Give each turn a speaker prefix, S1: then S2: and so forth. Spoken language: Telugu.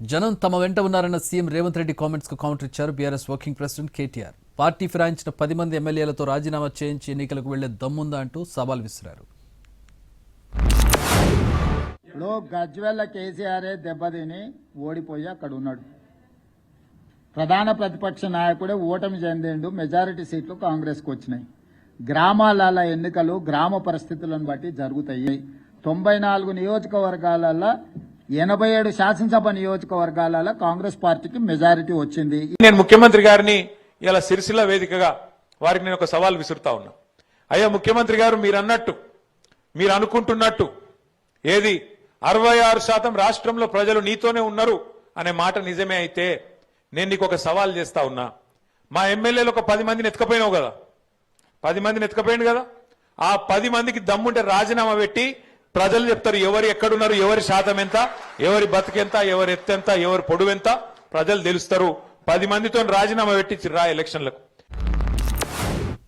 S1: జనం తమ వెంట ఉన్నారన్న సీఎం రేవంత్ రెడ్డి కామెంట్స్ కు కౌంటర్ ఇచ్చారు BRS working president KTR. Party ఫిరాయించిన 10 మంది ఎమ్మెల్యేలతో రాజీనామా చేయించి ఎన్నికలకు వెళ్లే దమ్ముందా అంటూ సవాల్ విసిరారు.
S2: ఇప్పుడు గజ్వెల్ల కేసీఆర్ దెబ్బతిని ఓడిపోయి అక్కడ ఉన్నాడు. ప్రధాన ప్రతిపక్ష నాయకుడే ఓటమి చెందిండు. మెజారిటీ సీట్లు కాంగ్రెస్కు వచ్చినాయి. గ్రామాల ఎన్నికలు గ్రామ పరిస్థితులను బట్టి జరుగుతాయి. 94 నియోజకవర్గాలలో 87 శాసనసభ నియోజకవర్గాలలో కాంగ్రెస్ పార్టీకి మెజారిటీ వచ్చింది.
S3: నేను ముఖ్యమంత్రి గారిని ఇలా సిరిసిల్ల వేదికగా వారికి నేను ఒక సవాల్ విసురుతా ఉన్నా. అయ్యా ముఖ్యమంత్రి గారు, మీరు అన్నట్టు, మీరు అనుకుంటున్నట్టు ఏది 66% రాష్ట్రంలో ప్రజలు నీతోనే ఉన్నారు అనే మాట నిజమే అయితే నేను నీకు ఒక సవాల్ చేస్తా ఉన్నా. మా ఎమ్మెల్యేలు ఒక 10 మందిని ఎత్తుకపోయినావు కదా, 10 మందిని ఎత్తుకపోయింది కదా. ఆ 10 మందికి దమ్ముంటే రాజీనామా పెట్టి ప్రజలు చెప్తారు ఎవరు ఎక్కడున్నారు, ఎవరి శాతం ఎంత, ఎవరి బతికెంత, ఎవరి ఎత్తెంత, ఎవరి పొడువెంత ప్రజలు తెలుస్తారు. 10 మందితో రాజీనామా పెట్టించి రా ఎలక్షన్లకు.